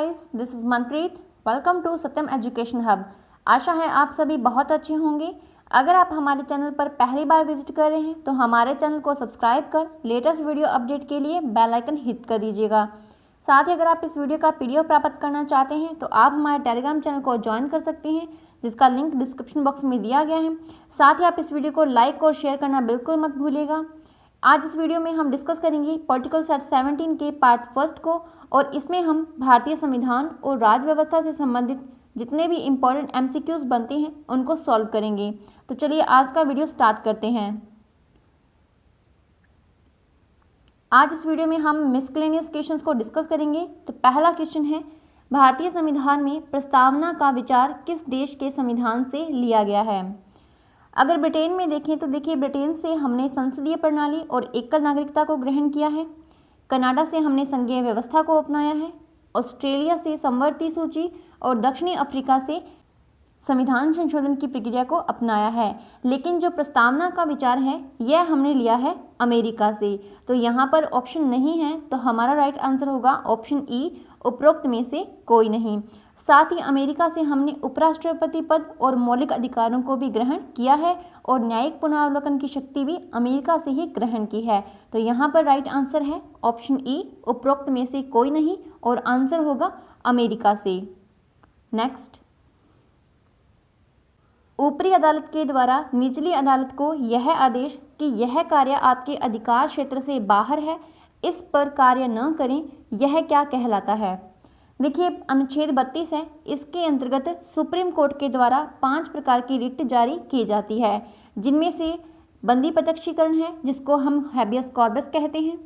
Guys, this is Manpreet. Welcome to Satyam education hub. आशा है आप सभी बहुत अच्छे होंगे। अगर आप हमारे चैनल पर पहली बार विजिट कर रहे हैं तो हमारे चैनल को सब्सक्राइब कर लेटेस्ट वीडियो अपडेट के लिए बेल आइकन हिट कर दीजिएगा। साथ ही अगर आप इस वीडियो का पीडीएफ प्राप्त करना चाहते हैं तो आप हमारे टेलीग्राम चैनल को ज्वाइन कर सकते हैं, जिसका लिंक डिस्क्रिप्शन बॉक्स में दिया गया है। साथ ही आप इस वीडियो को लाइक और शेयर करना बिल्कुल मत भूलिएगा। आज इस वीडियो में हम डिस्कस करेंगे पॉलिटिकल सेट 17 के पार्ट फर्स्ट को, और इसमें हम भारतीय संविधान और राज्य व्यवस्था से संबंधित जितने भी इम्पोर्टेंट एमसीक्यूज बनते हैं उनको सॉल्व करेंगे। तो चलिए आज का वीडियो स्टार्ट करते हैं। आज इस वीडियो में हम मिसक्लेनियस क्वेश्चंस को डिस्कस करेंगे। तो पहला क्वेश्चन है, भारतीय संविधान में प्रस्तावना का विचार किस देश के संविधान से लिया गया है? अगर ब्रिटेन में देखें तो देखिए, ब्रिटेन से हमने संसदीय प्रणाली और एकल नागरिकता को ग्रहण किया है। कनाडा से हमने संघीय व्यवस्था को अपनाया है। ऑस्ट्रेलिया से समवर्ती सूची और दक्षिणी अफ्रीका से संविधान संशोधन की प्रक्रिया को अपनाया है। लेकिन जो प्रस्तावना का विचार है यह हमने लिया है अमेरिका से। तो यहाँ पर ऑप्शन नहीं है, तो हमारा राइट आंसर होगा ऑप्शन ई, उपरोक्त में से कोई नहीं। साथ ही अमेरिका से हमने उपराष्ट्रपति पद और मौलिक अधिकारों को भी ग्रहण किया है, और न्यायिक पुनरावलोकन की शक्ति भी अमेरिका से ही ग्रहण की है। तो यहाँ पर राइट आंसर है ऑप्शन ई, उपरोक्त में से कोई नहीं, और आंसर होगा अमेरिका से। नेक्स्ट, ऊपरी अदालत के द्वारा निचली अदालत को यह आदेश कि यह कार्य आपके अधिकार क्षेत्र से बाहर है, इस पर कार्य न करें, यह क्या कहलाता है? देखिए, अनुच्छेद 32 है, इसके अंतर्गत सुप्रीम कोर्ट के द्वारा 5 प्रकार की रिट जारी की जाती है, जिनमें से बंदी प्रत्यक्षीकरण है, जिसको हम हैबियस कॉर्पस कहते हैं।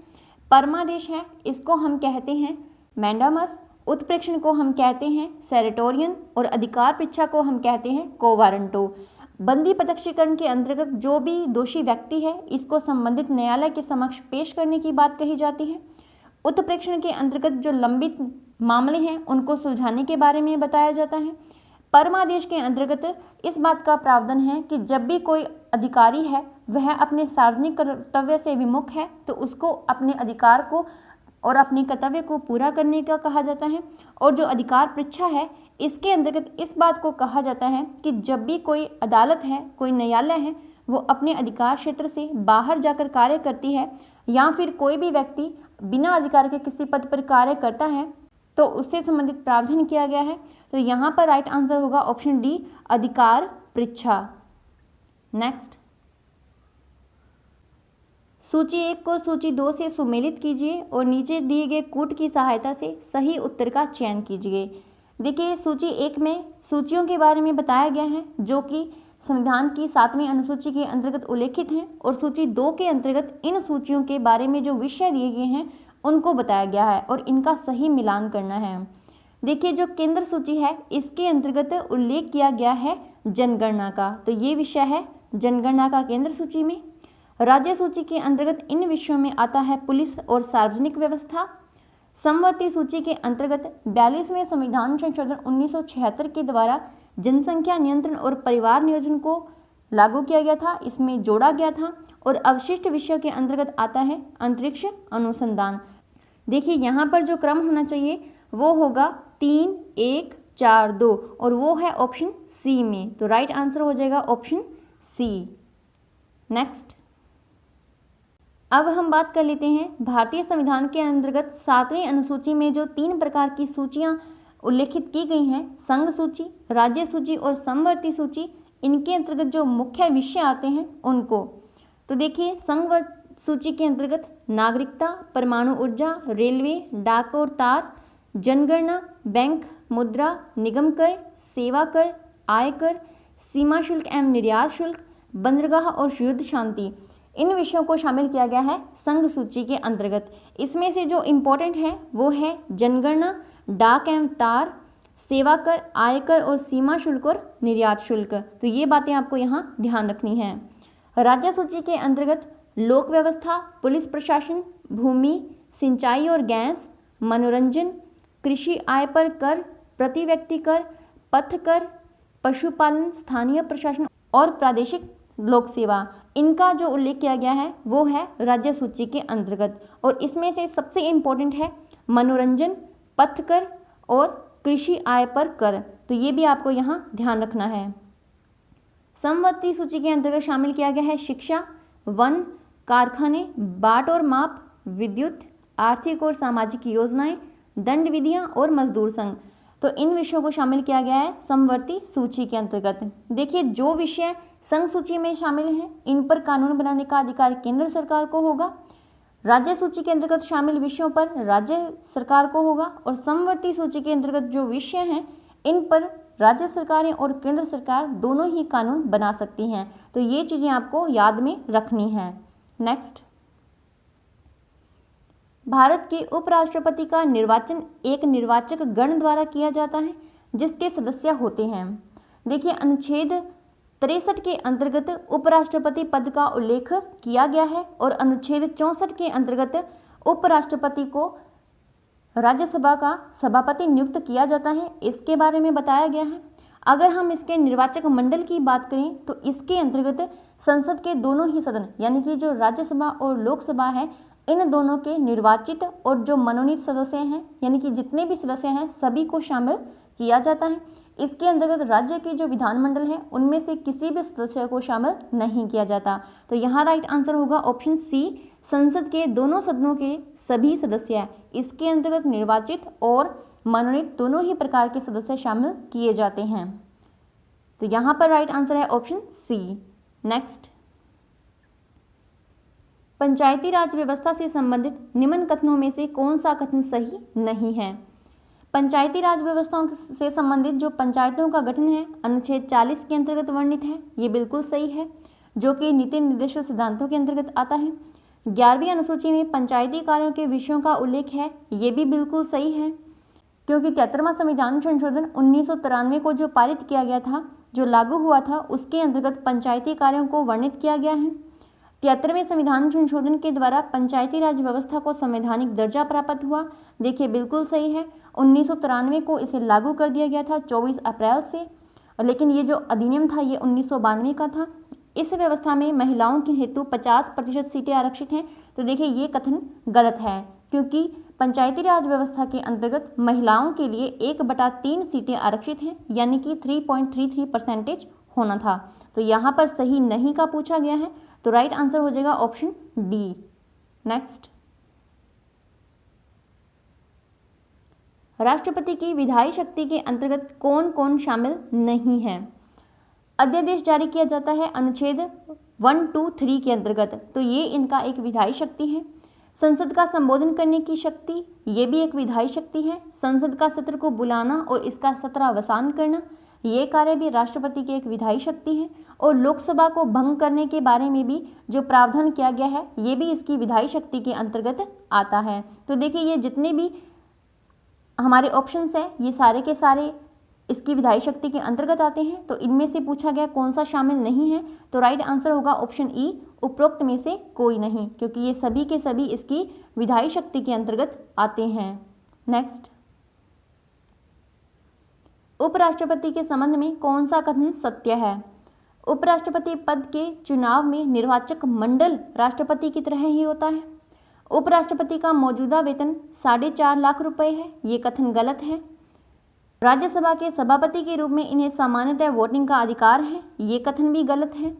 परमादेश है, इसको हम कहते हैं मैंडामस। उत्प्रेक्षण को हम कहते हैं सेरेटोरियन, और अधिकार परीक्षा को हम कहते हैं कोवारंटो। बंदी प्रत्यक्षीकरण के अंतर्गत जो भी दोषी व्यक्ति है, इसको संबंधित न्यायालय के समक्ष पेश करने की बात कही जाती है। उत्प्रेक्षण के अंतर्गत जो लंबित मामले हैं उनको सुलझाने के बारे में बताया जाता है। परमादेश के अंतर्गत इस बात का प्रावधान है कि जब भी कोई अधिकारी है वह अपने सार्वजनिक कर्तव्य से विमुख है तो उसको अपने अधिकार को और अपने कर्तव्य को पूरा करने का कहा जाता है। और जो अधिकार परीक्षा है, इसके अंतर्गत इस बात को कहा जाता है कि जब भी कोई अदालत है, कोई न्यायालय है, वो अपने अधिकार क्षेत्र से बाहर जाकर कार्य करती है, या फिर कोई भी व्यक्ति बिना अधिकार के किसी पद पर कार्य करता है, तो उससे संबंधित प्रावधान किया गया है। तो यहाँ पर राइट आंसर होगा ऑप्शन डी, अधिकार परीक्षा। नेक्स्ट, सूची 1 को सूची 2 से सुमेलित कीजिए और नीचे दिए गए कूट की सहायता से सही उत्तर का चयन कीजिए। देखिए, सूची 1 में सूचियों के बारे में बताया गया है जो कि संविधान की 7वीं अनुसूची के अंतर्गत उल्लेखित हैं, और सूची 2 के अंतर्गत इन सूचियों के बारे में जो विषय दिए गए हैं उनको बताया गया है और इनका सही मिलान करना है। देखिए, जो केंद्र सूची है इसके अंतर्गत उल्लेख किया गया है जनगणना का, तो ये विषय है जनगणना का केंद्र सूची में। राज्य सूची के अंतर्गत इन विषयों में आता है पुलिस और सार्वजनिक व्यवस्था। समवर्ती सूची के अंतर्गत 42वें संविधान संशोधन 1976 के द्वारा जनसंख्या नियंत्रण और परिवार नियोजन को लागू किया गया था, इसमें जोड़ा गया था। और अवशिष्ट विषयों के अंतर्गत आता है अंतरिक्ष अनुसंधान। देखिए, यहाँ पर जो क्रम होना चाहिए वो होगा 3, 1, 4, 2, और वो है ऑप्शन सी में। तो राइट आंसर हो जाएगा ऑप्शन सी। नेक्स्ट, अब हम बात कर लेते हैं भारतीय संविधान के अंतर्गत 7वीं अनुसूची में जो 3 प्रकार की सूचियां उल्लेखित की गई हैं, संघ सूची, राज्य सूची और समवर्ती सूची, इनके अंतर्गत जो मुख्य विषय आते हैं उनको। तो देखिए, संघ सूची के अंतर्गत नागरिकता, परमाणु ऊर्जा, रेलवे, डाक और तार, जनगणना, बैंक, मुद्रा, निगम कर, सेवा कर, आयकर, सीमा शुल्क एवं निर्यात शुल्क, बंदरगाह और युद्ध शांति, इन विषयों को शामिल किया गया है संघ सूची के अंतर्गत। इसमें से जो इम्पोर्टेंट है वो है जनगणना, डाक एवं तार, सेवा कर, आयकर और सीमा शुल्क और निर्यात शुल्क। तो ये बातें आपको यहाँ ध्यान रखनी है। राज्य सूची के अंतर्गत लोक व्यवस्था, पुलिस प्रशासन, भूमि, सिंचाई और गैस, मनोरंजन, कृषि आय पर कर, प्रति व्यक्ति कर, पथ कर, पशुपालन, स्थानीय प्रशासन और प्रादेशिक लोक सेवा, इनका जो उल्लेख किया गया है वो है राज्य सूची के अंतर्गत। और इसमें से सबसे इम्पोर्टेंट है मनोरंजन, पथ कर और कृषि आय पर कर, तो ये भी आपको यहाँ ध्यान रखना है। समवर्ती सूची के अंतर्गत शामिल किया गया है शिक्षा, वन, कारखाने, बाट और माप, विद्युत, आर्थिक और सामाजिक योजनाएं, दंड विधियां और मजदूर संघ। तो इन विषयों को शामिल किया गया है समवर्ती सूची के अंतर्गत। देखिए, जो विषय संघ सूची में शामिल हैं इन पर कानून बनाने का अधिकार केंद्र सरकार को होगा। राज्य सूची के अंतर्गत शामिल विषयों पर राज्य सरकार को होगा, और समवर्ती सूची के अंतर्गत जो विषय हैं इन पर राज्य सरकारें और केंद्र सरकार दोनों ही कानून बना सकती हैं। तो ये चीज़ें आपको याद में रखनी है। नेक्स्ट, भारत के उपराष्ट्रपति का निर्वाचन एक निर्वाचक गण द्वारा किया जाता है जिसके सदस्य होते हैं। देखिए, अनुच्छेद 63 के अंतर्गत उपराष्ट्रपति पद का उल्लेख किया गया है, और अनुच्छेद 64 के अंतर्गत उपराष्ट्रपति को राज्यसभा का सभापति नियुक्त किया जाता है, इसके बारे में बताया गया है। अगर हम इसके निर्वाचक मंडल की बात करें तो इसके अंतर्गत संसद के दोनों ही सदन यानी कि जो राज्यसभा और लोकसभा है इन दोनों के निर्वाचित और जो मनोनीत सदस्य हैं यानी कि जितने भी सदस्य हैं सभी को शामिल किया जाता है। इसके अंतर्गत राज्य के जो विधानमंडल है उनमें से किसी भी सदस्य को शामिल नहीं किया जाता। तो यहाँ राइट आंसर होगा ऑप्शन सी, संसद के दोनों सदनों के सभी सदस्य इसके अंतर्गत निर्वाचित और मनोनीत दोनों ही प्रकार के सदस्य शामिल किए जाते हैं। तो यहाँ पर राइट आंसर है ऑप्शन सी। नेक्स्ट, पंचायती राज व्यवस्था से संबंधित निम्न कथनों में से कौन सा कथन सही नहीं है? पंचायती राज व्यवस्थाओं से संबंधित जो पंचायतों का गठन है अनुच्छेद 40 के अंतर्गत वर्णित है, ये बिल्कुल सही है, जो कि नीति निर्देशक सिद्धांतों के अंतर्गत आता है। 11वीं अनुसूची में पंचायती कार्यों के विषयों का उल्लेख है, ये भी बिल्कुल सही है, क्योंकि 73वां संविधान संशोधन 1993 को जो पारित किया गया था, जो लागू हुआ था, उसके अंतर्गत पंचायती कार्यों को वर्णित किया गया है। 73वें संविधान संशोधन के द्वारा पंचायती राज व्यवस्था को संवैधानिक दर्जा प्राप्त हुआ, देखिए बिल्कुल सही है। 1993 को इसे लागू कर दिया गया था 24 अप्रैल से, लेकिन ये जो अधिनियम था ये 1992 का था। इस व्यवस्था में महिलाओं के हेतु 50% सीटें आरक्षित हैं। तो देखिए ये कथन गलत है, क्योंकि पंचायती राज व्यवस्था के अंतर्गत महिलाओं के लिए 1/3 सीटें आरक्षित हैं, यानी कि 3.33% होना था। तो यहाँ पर सही नहीं का पूछा गया है, तो राइट आंसर हो जाएगा ऑप्शन डी। नेक्स्ट, राष्ट्रपति की विधायी शक्ति के अंतर्गत कौन कौन शामिल नहीं है? अध्यादेश जारी किया जाता है अनुच्छेद 1, 2, 3 के अंतर्गत, तो ये इनका एक विधायी शक्ति है। संसद का संबोधन करने की शक्ति, ये भी एक विधायी शक्ति है। संसद का सत्र को बुलाना और इसका सत्रावसान करना, ये कार्य भी राष्ट्रपति की एक विधायी शक्ति है। और लोकसभा को भंग करने के बारे में भी जो प्रावधान किया गया है ये भी इसकी विधायी शक्ति के अंतर्गत आता है। तो देखिए ये जितने भी हमारे ऑप्शंस हैं ये सारे के सारे इसकी विधायी शक्ति के अंतर्गत आते हैं। तो इनमें से पूछा गया कौन सा शामिल नहीं है, तो राइट आंसर होगा ऑप्शन ई, उपरोक्त में से कोई नहीं, क्योंकि ये सभी के सभी इसकी विधायी शक्ति के अंतर्गत आते हैं। नेक्स्ट, उपराष्ट्रपति के संबंध में कौन सा कथन सत्य है? उपराष्ट्रपति पद के चुनाव में निर्वाचक मंडल राष्ट्रपति की तरह ही होता है। उपराष्ट्रपति का मौजूदा वेतन 4.5 लाख रुपए है, ये कथन गलत है। राज्यसभा के सभापति के रूप में इन्हें सामान्यतः वोटिंग का अधिकार है, ये कथन भी गलत है।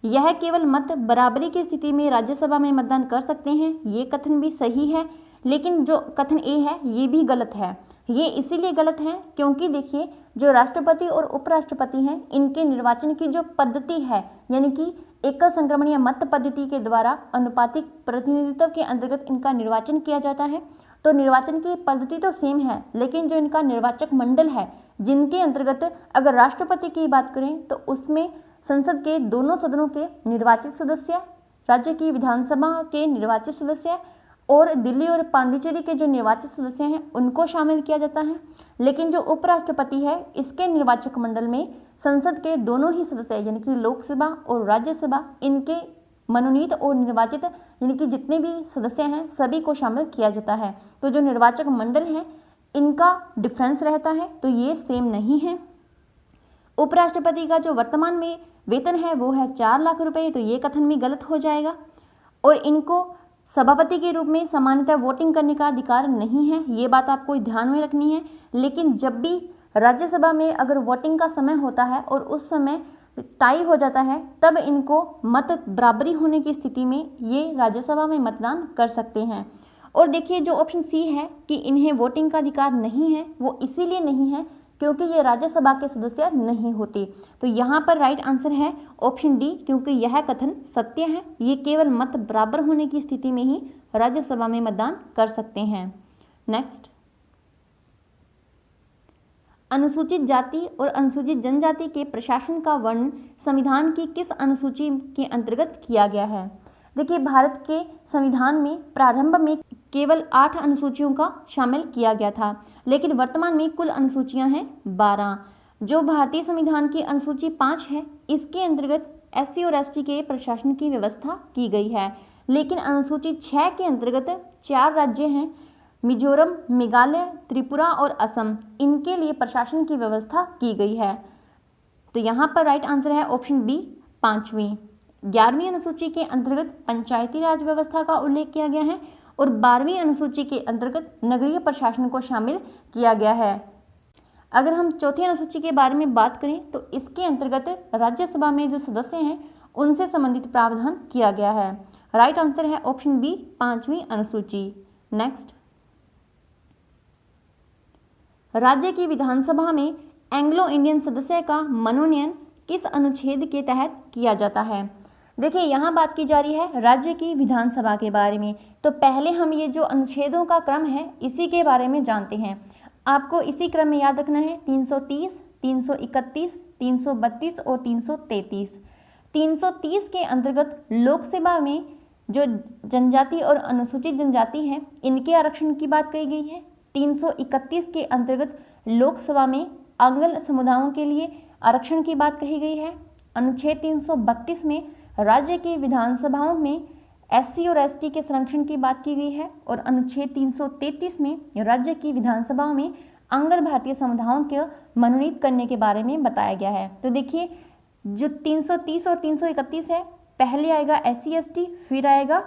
यह केवल मत बराबरी की स्थिति में राज्यसभा में मतदान कर सकते हैं, ये कथन भी सही है। लेकिन जो कथन ए है ये भी गलत है। ये इसीलिए गलत है क्योंकि देखिए जो राष्ट्रपति और उपराष्ट्रपति हैं इनके निर्वाचन की जो पद्धति है यानी कि एकल संक्रमणीय मत पद्धति के द्वारा अनुपातिक प्रतिनिधित्व के अंतर्गत इनका निर्वाचन किया जाता है। तो निर्वाचन की पद्धति तो सेम है, लेकिन जो इनका निर्वाचक मंडल है जिनके अंतर्गत अगर राष्ट्रपति की बात करें तो उसमें संसद के दोनों सदनों के निर्वाचित सदस्य, राज्य की विधानसभा के निर्वाचित सदस्य और दिल्ली और पांडिचेरी के जो निर्वाचित सदस्य हैं उनको शामिल किया जाता है। लेकिन जो उपराष्ट्रपति है इसके निर्वाचक मंडल में संसद के दोनों ही सदस्य यानी कि लोकसभा और राज्यसभा इनके मनोनीत और निर्वाचित यानी कि जितने भी सदस्य हैं सभी को शामिल किया जाता है। तो जो निर्वाचक मंडल है इनका डिफरेंस रहता है, तो ये सेम नहीं है। उपराष्ट्रपति का जो वर्तमान में वेतन है वो है 4 लाख रुपए, तो ये कथन भी गलत हो जाएगा। और इनको सभापति के रूप में सामान्यतः वोटिंग करने का अधिकार नहीं है, ये बात आपको ध्यान में रखनी है। लेकिन जब भी राज्यसभा में अगर वोटिंग का समय होता है और उस समय टाई हो जाता है, तब इनको मत बराबरी होने की स्थिति में ये राज्यसभा में मतदान कर सकते हैं। और देखिए जो ऑप्शन सी है कि इन्हें वोटिंग का अधिकार नहीं है, वो इसीलिए नहीं है क्योंकि ये राज्यसभा के सदस्य नहीं होते। तो यहाँ पर राइट आंसर है ऑप्शन डी, क्योंकि यह कथन सत्य है। ये केवल मत बराबर होने की स्थिति में ही राज्यसभा में मतदान कर सकते हैं। नेक्स्ट, अनुसूचित जाति और अनुसूचित जनजाति के प्रशासन का वर्णन संविधान की किस अनुसूची के अंतर्गत किया गया है? देखिए भारत के संविधान में प्रारंभ में केवल 8 अनुसूचियों का शामिल किया गया था, लेकिन वर्तमान में कुल अनुसूचियां हैं 12। जो भारतीय संविधान की अनुसूची 5 है, इसके अंतर्गत SC और ST के प्रशासन की व्यवस्था की गई है। लेकिन अनुसूची 6 के अंतर्गत 4 राज्य हैं, मिजोरम, मेघालय, त्रिपुरा और असम, इनके लिए प्रशासन की व्यवस्था की गई है। तो यहाँ पर राइट आंसर है ऑप्शन बी, 5वीं। 11वीं अनुसूची के अंतर्गत पंचायती राज व्यवस्था का उल्लेख किया गया है और 12वीं अनुसूची के अंतर्गत नगरीय प्रशासन को शामिल किया गया है। अगर हम चौथी अनुसूची के बारे में बात करें तो इसके अंतर्गत राज्यसभा में जो सदस्य हैं उनसे संबंधित प्रावधान किया गया है। राइट आंसर है ऑप्शन बी, 5वीं अनुसूची। नेक्स्ट, राज्य की विधानसभा में एंग्लो इंडियन सदस्य का मनोनयन किस अनुच्छेद के तहत किया जाता है? देखिए यहाँ बात की जा रही है राज्य की विधानसभा के बारे में। तो पहले हम ये जो अनुच्छेदों का क्रम है इसी के बारे में जानते हैं। आपको इसी क्रम में याद रखना है 330, 331, 332 और 333। 330 के अंतर्गत लोकसभा में जो जनजाति और अनुसूचित जनजाति है इनके आरक्षण की बात कही गई है। 331 के अंतर्गत लोकसभा में आंगल समुदायों के लिए आरक्षण की बात कही गई है। अनुच्छेद 332 में राज्य की विधानसभाओं में SC और ST के संरक्षण की बात की गई है और अनुच्छेद 333 में राज्य की विधानसभाओं में आंगल भारतीय समुदायों को मनोनीत करने के बारे में बताया गया है। तो देखिए जो 330 और 331 है, पहले आएगा SC ST, फिर आएगा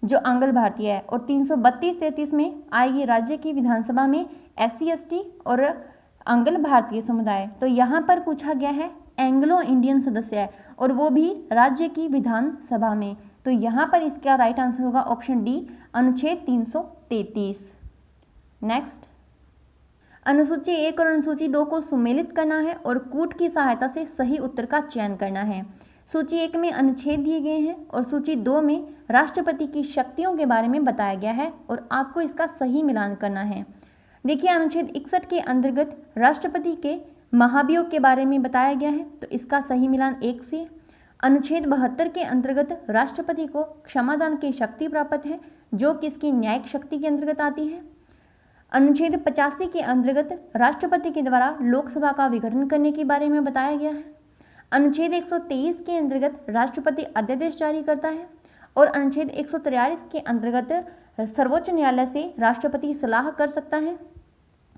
जो आंगल भारतीय है, और 332-33 में आएगी राज्य की विधानसभा में SC ST और आंगल भारतीय समुदाय। तो यहाँ पर पूछा गया है एंग्लो इंडियन सदस्य है और वो भी राज्य की विधानसभा में। तो यहाँ पर इसका राइट आंसर होगा ऑप्शन डी, अनुच्छेद 333। नेक्स्ट, अनुसूची 1 और अनुसूची 2 को सुमेलित करना है और कूट की सहायता से सही उत्तर का चयन करना है। सूची 1 में अनुच्छेद दिए गए हैं और सूची 2 में राष्ट्रपति की शक्तियों के बारे में बताया गया है और आपको इसका सही मिलान करना है। देखिए अनुच्छेद 61 के अंतर्गत राष्ट्रपति के महाभियोग के बारे में बताया गया है, तो इसका सही मिलान 1 से। अनुच्छेद 72 के अंतर्गत राष्ट्रपति को क्षमादान की शक्ति प्राप्त है, जो कि इसकी न्यायिक शक्ति के अंतर्गत आती है। अनुच्छेद 85 के अंतर्गत राष्ट्रपति के द्वारा लोकसभा का विघटन करने के बारे में बताया गया है। अनुच्छेद 123 के अंतर्गत राष्ट्रपति अध्यादेश जारी करता है और अनुच्छेद 143 के अंतर्गत सर्वोच्च न्यायालय से राष्ट्रपति सलाह कर सकता है।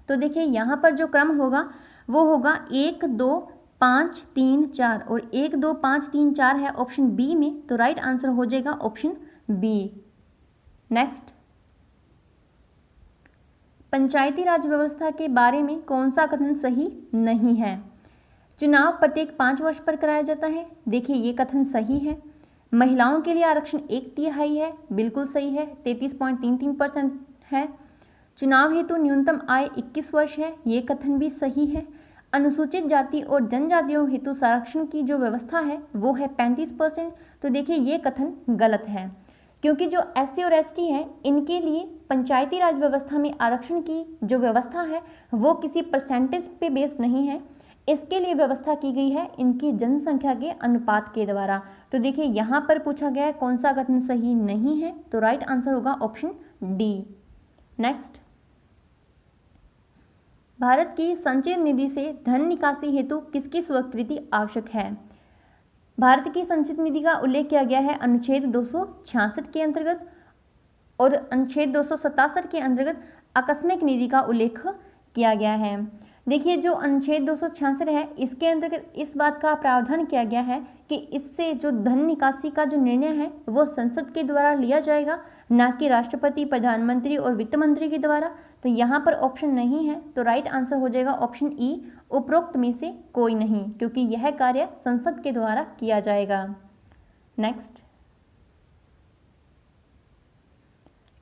तो देखिए यहाँ पर जो क्रम होगा वो होगा 1, 2, 5, 3, 4 और 1, 2, 5, 3, 4 है ऑप्शन बी में। तो राइट आंसर हो जाएगा ऑप्शन बी। नेक्स्ट, पंचायती राज व्यवस्था के बारे में कौन सा कथन सही नहीं है? चुनाव प्रत्येक 5 वर्ष पर कराया जाता है। देखिए ये कथन सही है। महिलाओं के लिए आरक्षण 1/3 है, बिल्कुल सही है, 33.33% है। चुनाव हेतु न्यूनतम आय 21 वर्ष है, ये कथन भी सही है। अनुसूचित जाति और जनजातियों हेतु संरक्षण की जो व्यवस्था है वो है 35%। तो देखिए ये कथन गलत है, क्योंकि जो SC और ST है इनके लिए पंचायती राज व्यवस्था में आरक्षण की जो व्यवस्था है वो किसी परसेंटेज पे बेस नहीं है, इसके लिए व्यवस्था की गई है इनकी जनसंख्या के अनुपात के द्वारा। तो देखिए यहाँ पर पूछा गया है कौन सा कथन सही नहीं है, तो राइट आंसर होगा ऑप्शन डी। नेक्स्ट, भारत की संचित निधि से धन निकासी हेतु किसकी स्वीकृति आवश्यक है? भारत की संचित निधि का उल्लेख किया गया है अनुच्छेद 266 के अंतर्गत और अनुच्छेद 267 के अंतर्गत आकस्मिक निधि का उल्लेख किया गया है। देखिए जो अनुच्छेद 266 है इसके अंतर्गत इस बात का प्रावधान किया गया है कि इससे जो धन निकासी का जो निर्णय है वो संसद के द्वारा लिया जाएगा, ना कि राष्ट्रपति, प्रधानमंत्री और वित्त मंत्री के द्वारा। तो यहाँ पर ऑप्शन नहीं है, तो राइट आंसर हो जाएगा ऑप्शन ई, उपरोक्त में से कोई नहीं, क्योंकि यह कार्य संसद के द्वारा किया जाएगा। नेक्स्ट,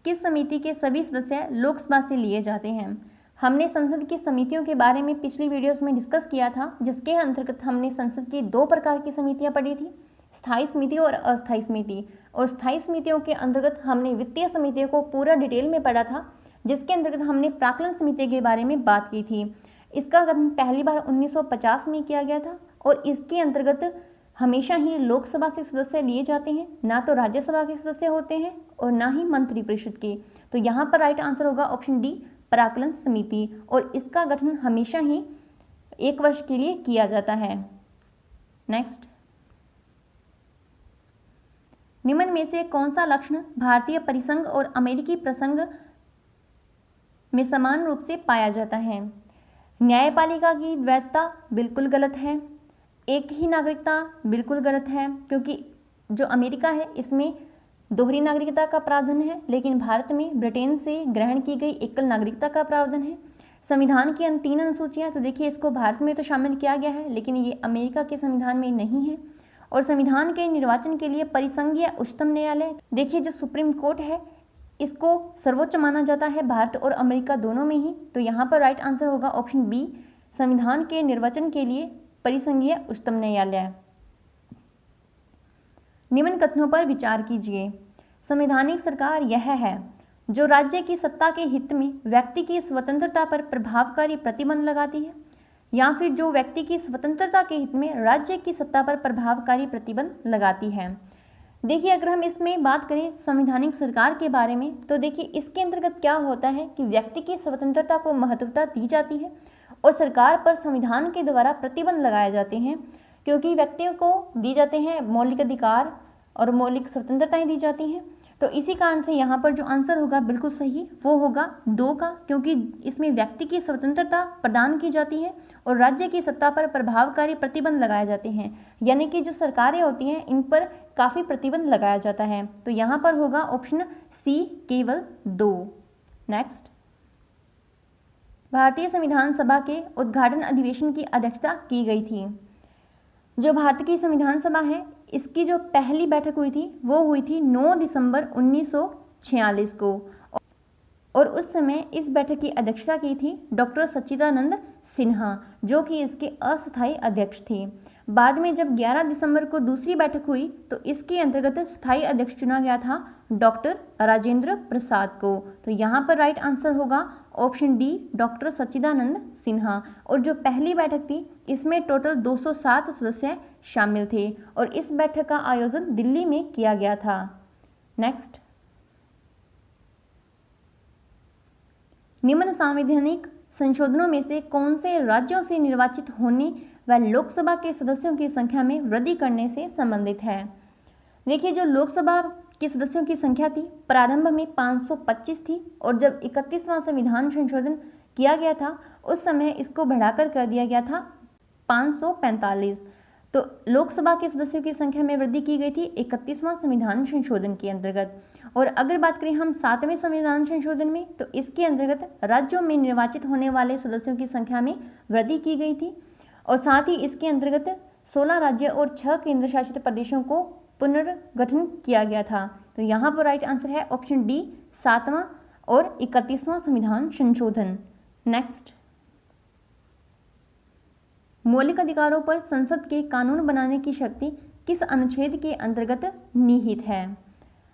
किस समिति के सभी सदस्य लोकसभा से लिए जाते हैं? हमने संसद की समितियों के बारे में पिछली वीडियोस में डिस्कस किया था, जिसके अंतर्गत हमने संसद की 2 प्रकार की समितियां पढ़ी थी, स्थायी समिति और अस्थायी समिति। और स्थायी समितियों के अंतर्गत हमने वित्तीय समितियों को पूरा डिटेल में पढ़ा था, जिसके अंतर्गत हमने प्राक्कलन समिति के बारे में बात की थी। इसका गठन पहली बार 1950 में किया गया था और इसके अंतर्गत हमेशा ही लोकसभा से सदस्य लिए जाते हैं, ना तो राज्यसभा के सदस्य होते हैं और ना ही मंत्रिपरिषद के। तो यहाँ पर राइट आंसर होगा ऑप्शन डी, प्राक्कलन समिति, और इसका गठन हमेशा ही 1 वर्ष के लिए किया जाता है। नेक्स्ट, निम्न में से कौन सा लक्षण भारतीय परिसंघ और अमेरिकी प्रसंघ में समान रूप से पाया जाता है? न्यायपालिका की द्वैतता बिल्कुल गलत है। एक ही नागरिकता बिल्कुल गलत है, क्योंकि जो अमेरिका है इसमें दोहरी नागरिकता का प्रावधान है, लेकिन भारत में ब्रिटेन से ग्रहण की गई एकल नागरिकता का प्रावधान है। संविधान की 3 अनुसूचियां, तो देखिए इसको भारत में तो शामिल किया गया है, लेकिन ये अमेरिका के संविधान में नहीं है। और संविधान के निर्वाचन के लिए परिसंघ या उच्चतम न्यायालय, देखिए जो सुप्रीम कोर्ट है इसको सर्वोच्च माना जाता है भारत और अमेरिका दोनों में ही। तो यहाँ पर राइट आंसर होगा ऑप्शन बी, संविधान के निर्वाचन के लिए परिसंघीय उच्चतम न्यायालय। निम्न कथनों पर विचार कीजिए। संवैधानिक सरकार यह है जो राज्य की सत्ता के हित में व्यक्ति की स्वतंत्रता पर प्रभावकारी प्रतिबंध लगाती है, या फिर जो व्यक्ति की स्वतंत्रता के हित में राज्य की सत्ता पर प्रभावकारी प्रतिबंध लगाती है। देखिए अगर हम इसमें बात करें संवैधानिक सरकार के बारे में, तो देखिए इसके अंतर्गत क्या होता है कि व्यक्ति की स्वतंत्रता को महत्वता दी जाती है और सरकार पर संविधान के द्वारा प्रतिबंध लगाए जाते हैं, क्योंकि व्यक्तियों को दी जाते हैं मौलिक अधिकार और मौलिक स्वतंत्रताएं दी जाती हैं। तो इसी कारण से यहाँ पर जो आंसर होगा बिल्कुल सही वो होगा 2 का, क्योंकि इसमें व्यक्ति की स्वतंत्रता प्रदान की जाती है और राज्य की सत्ता पर प्रभावकारी प्रतिबंध लगाए जाते हैं, यानी कि जो सरकारें होती हैं इन पर काफ़ी प्रतिबंध लगाया जाता है। तो यहाँ पर होगा ऑप्शन सी, केवल 2। नेक्स्ट, भारतीय संविधान सभा के उद्घाटन अधिवेशन की अध्यक्षता की गई थी। जो भारत की संविधान सभा है इसकी जो पहली बैठक हुई थी वो हुई थी 9 दिसंबर 1946 को, और उस समय इस बैठक की अध्यक्षता की थी डॉक्टर सच्चिदानंद सिन्हा, जो कि इसके अस्थायी अध्यक्ष थे। बाद में जब 11 दिसंबर को दूसरी बैठक हुई तो इसके अंतर्गत स्थायी अध्यक्ष चुना गया था डॉक्टर राजेंद्र प्रसाद को। तो यहाँ पर राइट आंसर होगा ऑप्शन डी, डॉक्टर सच्चिदानंद सिन्हा। और जो पहली बैठक थी इसमें टोटल 207 सदस्य शामिल थे और इस बैठक का आयोजन दिल्ली में किया गया था। नेक्स्ट, निम्न संवैधानिक संशोधनों में से कौन से राज्यों से निर्वाचित होने व लोकसभा के सदस्यों की संख्या में वृद्धि करने से संबंधित है? देखिए जो लोकसभा के सदस्यों की संख्या थी प्रारंभ में 525 थी, और जब 31वां संविधान संशोधन किया गया था उस समय इसको बढ़ाकर कर दिया गया था 545। तो लोकसभा के सदस्यों की संख्या में वृद्धि की गई थी 31वां संविधान संशोधन के अंतर्गत। और अगर बात करें हम 7वें संविधान संशोधन में, तो इसके अंतर्गत राज्यों में निर्वाचित होने वाले सदस्यों की संख्या में वृद्धि की गई थी, और साथ ही इसके अंतर्गत 16 राज्य और 6 केंद्र शासित प्रदेशों को पुनर्गठन किया गया था। तो यहाँ पर राइट आंसर है ऑप्शन डी, 7वां और 31वां संविधान संशोधन। नेक्स्ट, मौलिक अधिकारों पर संसद के कानून बनाने की शक्ति किस अनुच्छेद के अंतर्गत निहित है?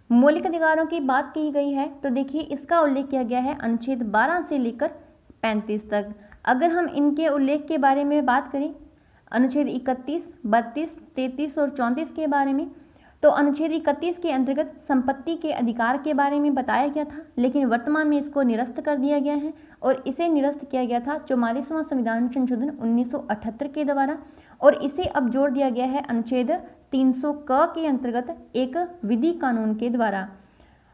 मौलिक अधिकारों की बात की गई है तो देखिए इसका उल्लेख किया गया है अनुच्छेद 12 से लेकर 35 तक। अगर हम इनके उल्लेख के बारे में बात करें अनुच्छेद 31, 32, 33 और 34 के बारे में, तो अनुच्छेद 31 के अंतर्गत संपत्ति के अधिकार के बारे में बताया गया था, लेकिन वर्तमान में इसको निरस्त कर दिया गया है और इसे निरस्त किया गया था 44वां संविधान संशोधन 1978 के द्वारा, और इसे अब जोड़ दिया गया है अनुच्छेद 300 क के अंतर्गत एक विधि कानून के द्वारा।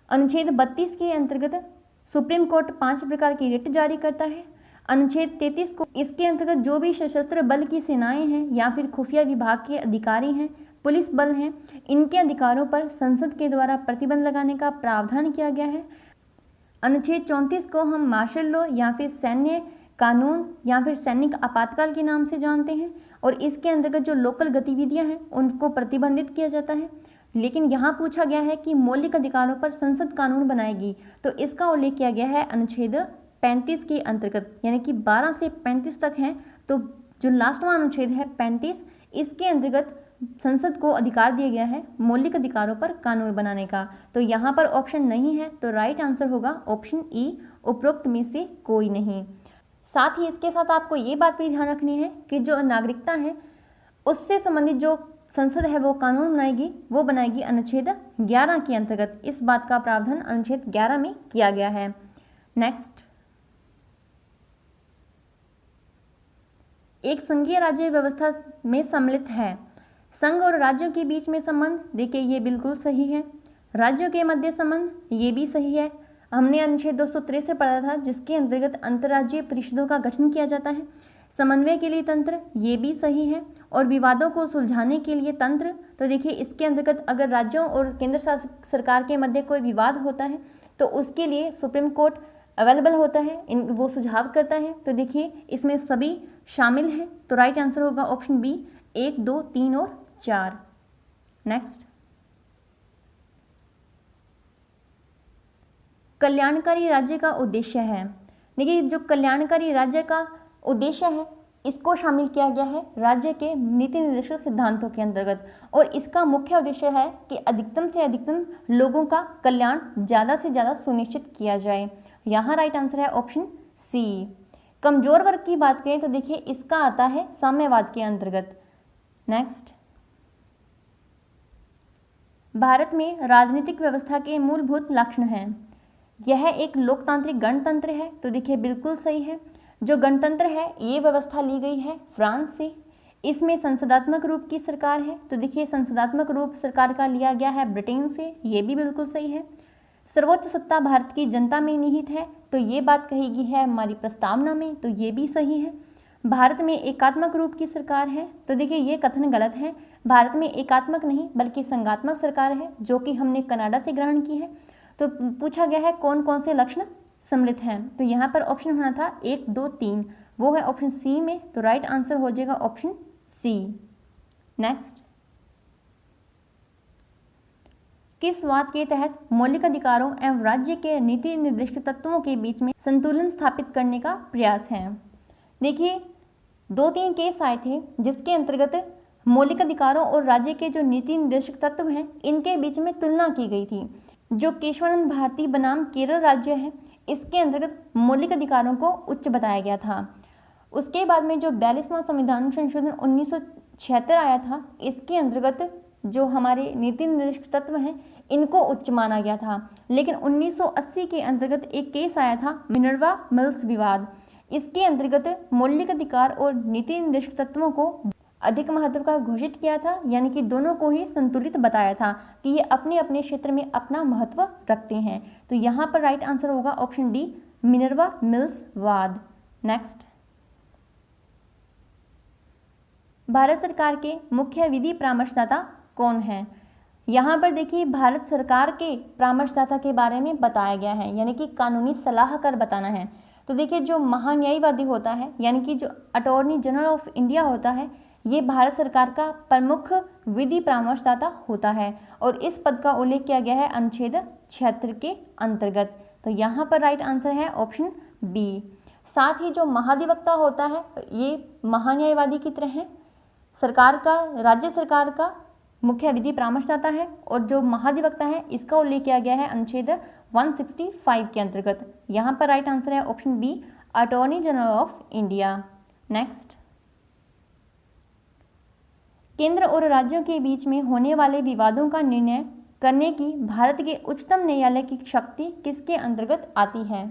अनुच्छेद 32 के अंतर्गत सुप्रीम कोर्ट 5 प्रकार की रिट जारी करता है। अनुच्छेद 33 को इसके अंतर्गत जो भी सशस्त्र बल की सेनाएं हैं या फिर खुफिया विभाग के अधिकारी हैं, पुलिस बल हैं, इनके अधिकारों पर संसद के द्वारा प्रतिबंध लगाने का प्रावधान किया गया है। अनुच्छेद 34 को हम मार्शल लॉ या फिर सैन्य कानून या फिर सैनिक आपातकाल के नाम से जानते हैं और इसके अंतर्गत जो लोकल गतिविधियां हैं उनको प्रतिबंधित किया जाता है। लेकिन यहाँ पूछा गया है कि मौलिक अधिकारों पर संसद कानून बनाएगी, तो इसका उल्लेख किया गया है अनुच्छेद 35 के अंतर्गत, यानी कि 12 से 35 तक हैं। तो जो लास्टवां अनुच्छेद है 35, इसके अंतर्गत संसद को अधिकार दिया गया है मौलिक अधिकारों पर कानून बनाने का। तो यहाँ पर ऑप्शन नहीं है, तो राइट आंसर होगा ऑप्शन ई, उपरोक्त में से कोई नहीं। साथ ही इसके साथ आपको ये बात भी ध्यान रखनी है कि जो नागरिकता है उससे संबंधित जो संसद है वो कानून बनाएगी, वो बनाएगी अनुच्छेद 11 के अंतर्गत। इस बात का प्रावधान अनुच्छेद 11 में किया गया है। नेक्स्ट, एक संघीय राज्य व्यवस्था में सम्मिलित है। संघ और राज्यों के बीच में संबंध, देखिए ये बिल्कुल सही है। राज्यों के मध्य संबंध, ये भी सही है। हमने अनुच्छेद 263 पढ़ा था जिसके अंतर्गत अंतर्राज्यीय परिषदों का गठन किया जाता है। समन्वय के लिए तंत्र, ये भी सही है। और विवादों को सुलझाने के लिए तंत्र, तो देखिए इसके अंतर्गत अगर राज्यों और केंद्र शासित सरकार के मध्य कोई विवाद होता है तो उसके लिए सुप्रीम कोर्ट अवेलेबल होता है, वो सुझाव करता है। तो देखिए इसमें सभी शामिल हैं, तो राइट आंसर होगा ऑप्शन बी, 1, 2, 3 और 4। नेक्स्ट, कल्याणकारी राज्य का उद्देश्य है। देखिए जो कल्याणकारी राज्य का उद्देश्य है इसको शामिल किया गया है राज्य के नीति निर्देशक सिद्धांतों के अंतर्गत, और इसका मुख्य उद्देश्य है कि अधिकतम से अधिकतम लोगों का कल्याण ज़्यादा से ज़्यादा सुनिश्चित किया जाए। यहाँ राइट आंसर है ऑप्शन सी। कमजोर वर्ग की बात करें तो देखिए इसका आता है साम्यवाद के अंतर्गत। नेक्स्ट, भारत में राजनीतिक व्यवस्था के मूलभूत लक्षण हैं। यह एक लोकतांत्रिक गणतंत्र है, तो देखिए बिल्कुल सही है। जो गणतंत्र है ये व्यवस्था ली गई है फ्रांस से। इसमें संसदात्मक रूप की सरकार है, तो देखिए संसदात्मक रूप सरकार का लिया गया है ब्रिटेन से, ये भी बिल्कुल सही है। सर्वोच्च सत्ता भारत की जनता में निहित है, तो ये बात कही गई है हमारी प्रस्तावना में, तो ये भी सही है। भारत में एकात्मक रूप की सरकार है, तो देखिए ये कथन गलत है। भारत में एकात्मक नहीं बल्कि संघात्मक सरकार है, जो कि हमने कनाडा से ग्रहण की है। तो पूछा गया है कौन कौन से लक्षण सम्मिलित हैं, तो यहाँ पर ऑप्शन होना था 1, 2, 3, वो है ऑप्शन सी में, तो राइट आंसर हो जाएगा ऑप्शन सी। नेक्स्ट, किस वाद के तहत मौलिक अधिकारों एवं राज्य के नीति निर्दिष्ट तत्वों के बीच में संतुलन स्थापित करने का प्रयास है। देखिए 2-3 केस आए थे जिसके अंतर्गत मौलिक अधिकारों और राज्य के जो नीति निर्देशक तत्व हैं इनके बीच में तुलना की गई थी। जो केशवानंद भारती बनाम केरल राज्य है इसके अंतर्गत मौलिक अधिकारों को उच्च बताया गया था। उसके बाद में जो 42वां संविधान संशोधन 1976 आया था, इसके अंतर्गत जो हमारे नीति निर्देशक तत्व हैं इनको उच्च माना गया था। लेकिन 1980 के अंतर्गत एक केस आया था मिनर्वा मिल्स विवाद। इसके अंतर्गत मौलिक अधिकार और नीति निर्देशक तत्वों को अधिक महत्व का घोषित किया था, यानी कि दोनों को ही संतुलित बताया था कि ये अपने अपने क्षेत्र में अपना महत्व रखते हैं। तो यहाँ पर राइट आंसर होगा ऑप्शन डी, मिनर्वा मिल्स वाद। नेक्स्ट, भारत सरकार के मुख्य विधि परामर्शदाता कौन है। यहाँ पर देखिए भारत सरकार के परामर्शदाता के बारे में बताया गया है, यानी कि कानूनी सलाहकार बताना है। तो देखिए जो महान्यायवादी होता है, यानी कि जो अटॉर्नी जनरल ऑफ इंडिया होता है, ये भारत सरकार का प्रमुख विधि परामर्शदाता होता है और इस पद का उल्लेख किया गया है अनुच्छेद 76 के अंतर्गत। तो यहाँ पर राइट आंसर है ऑप्शन बी। साथ ही जो महाधिवक्ता होता है ये महान्यायवादी की तरह है, सरकार का, राज्य सरकार का मुख्य विधि परामर्शदाता है, और जो महाधिवक्ता है इसका उल्लेख किया गया है अनुच्छेद 165 के अंतर्गत। यहाँ पर राइट आंसर है option B, attorney general of India. Next, केंद्र और राज्यों के बीच में होने वाले विवादों का निर्णय करने की भारत के उच्चतम न्यायालय की शक्ति किसके अंतर्गत आती है।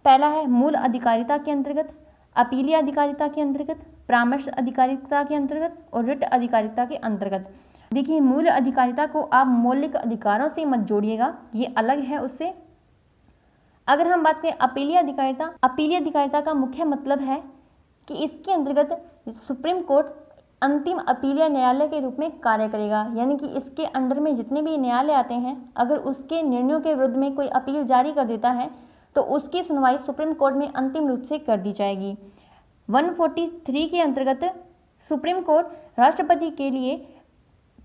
पहला है मूल अधिकारिता के अंतर्गत, अपीलीय अधिकारिता के अंतर्गत, परामर्श अधिकारिता के अंतर्गत और रिट अधिकारिता के अंतर्गत। देखिए मूल अधिकारिता को आप मौलिक अधिकारों से मत जोड़िएगा, ये अलग है उससे। अगर हम बात करें अपीलीय अधिकारिता का मुख्य मतलब है कि इसके अंतर्गत सुप्रीम कोर्ट अंतिम अपीलीय न्यायालय के रूप में कार्य करेगा, यानी कि इसके अंडर में जितने भी न्यायालय आते हैं, अगर उसके निर्णयों के विरुद्ध में कोई अपील जारी कर देता है तो उसकी सुनवाई सुप्रीम कोर्ट में अंतिम रूप से कर दी जाएगी। 143 के अंतर्गत सुप्रीम कोर्ट राष्ट्रपति के लिए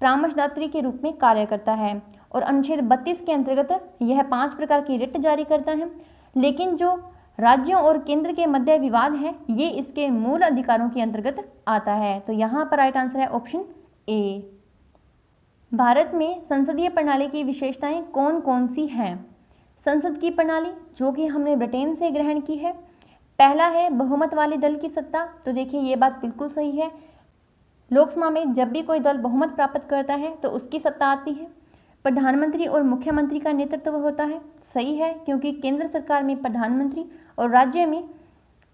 परामर्शदात्री के रूप में कार्य करता है और अनुच्छेद 32 के अंतर्गत यह 5 प्रकार की रिट जारी करता है। लेकिन जो राज्यों और केंद्र के मध्य विवाद है ये इसके मूल अधिकारों के अंतर्गत आता है। तो यहाँ पर राइट आंसर है ऑप्शन ए। भारत में संसदीय प्रणाली की विशेषताएं कौन कौन सी हैं? संसद की प्रणाली जो कि हमने ब्रिटेन से ग्रहण की है। पहला है बहुमत वाले दल की सत्ता, तो देखिए ये बात बिल्कुल सही है। लोकसभा में जब भी कोई दल बहुमत प्राप्त करता है तो उसकी सत्ता आती है। प्रधानमंत्री और मुख्यमंत्री का नेतृत्व होता है, सही है, क्योंकि केंद्र सरकार में प्रधानमंत्री और राज्य में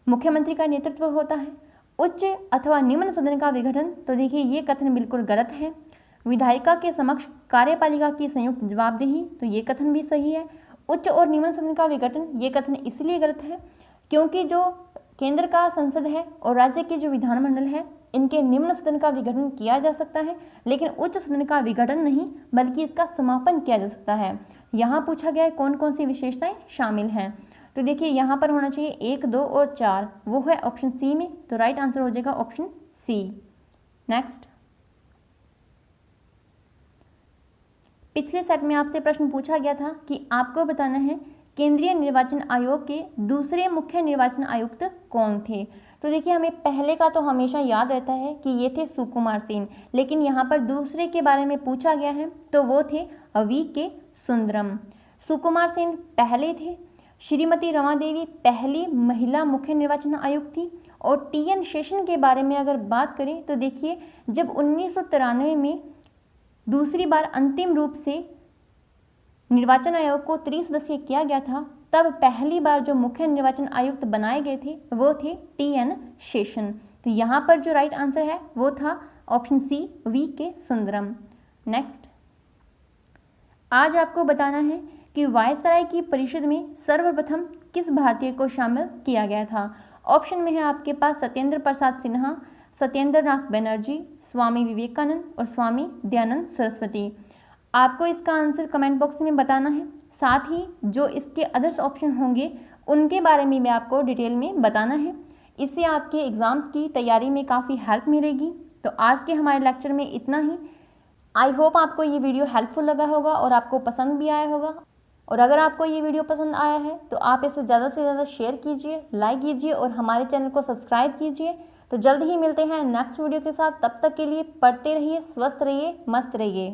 मुख्यमंत्री का नेतृत्व होता है। उच्च अथवा निम्न सदन का विघटन, तो देखिए ये कथन बिल्कुल गलत है। विधायिका के समक्ष कार्यपालिका की संयुक्त जवाबदेही, तो ये कथन भी सही है। उच्च और निम्न सदन का विघटन, ये कथन इसलिए गलत है क्योंकि जो केंद्र का संसद है और राज्य के जो विधानमंडल है इनके निम्न सदन का विघटन किया जा सकता है, लेकिन उच्च सदन का विघटन नहीं बल्कि इसका समापन किया जा सकता है। यहाँ पूछा गया है कौन कौन सी विशेषताएं शामिल हैं, तो देखिए यहाँ पर होना चाहिए 1, 2 और 4, वो है ऑप्शन सी में, तो राइट आंसर हो जाएगा ऑप्शन सी। नेक्स्ट, पिछले सेट में आपसे प्रश्न पूछा गया था कि आपको बताना है केंद्रीय निर्वाचन आयोग के दूसरे मुख्य निर्वाचन आयुक्त कौन थे। तो देखिए हमें पहले का तो हमेशा याद रहता है कि ये थे सुकुमार सेन, लेकिन यहाँ पर दूसरे के बारे में पूछा गया है तो वो थे वी.के. सुंदरम। सुकुमार सेन पहले थे। श्रीमती रमा देवी पहली महिला मुख्य निर्वाचन आयुक्त थी। और टी.एन. शेषन के बारे में अगर बात करें तो देखिए जब 1993 में दूसरी बार अंतिम रूप से निर्वाचन आयोग को 30 सदस्यीय किया गया था तब पहली बार जो मुख्य निर्वाचन आयुक्त बनाए गए थे वो थे टी.एन. शेषन। तो यहाँ पर जो राइट आंसर है वो था option C V K. Sundaram. Next, आज आपको बताना है कि वायसराय की परिषद में सर्वप्रथम किस भारतीय को शामिल किया गया था। ऑप्शन में है आपके पास सत्येंद्र प्रसाद सिन्हा, सत्येंद्र नाथ बनर्जी, स्वामी विवेकानंद और स्वामी दयानंद सरस्वती। आपको इसका आंसर कमेंट बॉक्स में बताना है, साथ ही जो इसके अदर्स ऑप्शन होंगे उनके बारे में भी आपको डिटेल में बताना है। इससे आपके एग्ज़ाम्स की तैयारी में काफ़ी हेल्प मिलेगी। तो आज के हमारे लेक्चर में इतना ही। आई होप आपको ये वीडियो हेल्पफुल लगा होगा और आपको पसंद भी आया होगा। और अगर आपको ये वीडियो पसंद आया है तो आप इसे ज़्यादा से ज़्यादा शेयर कीजिए, लाइक कीजिए और हमारे चैनल को सब्सक्राइब कीजिए। तो जल्द ही मिलते हैं नेक्स्ट वीडियो के साथ। तब तक के लिए पढ़ते रहिए, स्वस्थ रहिए, मस्त रहिए।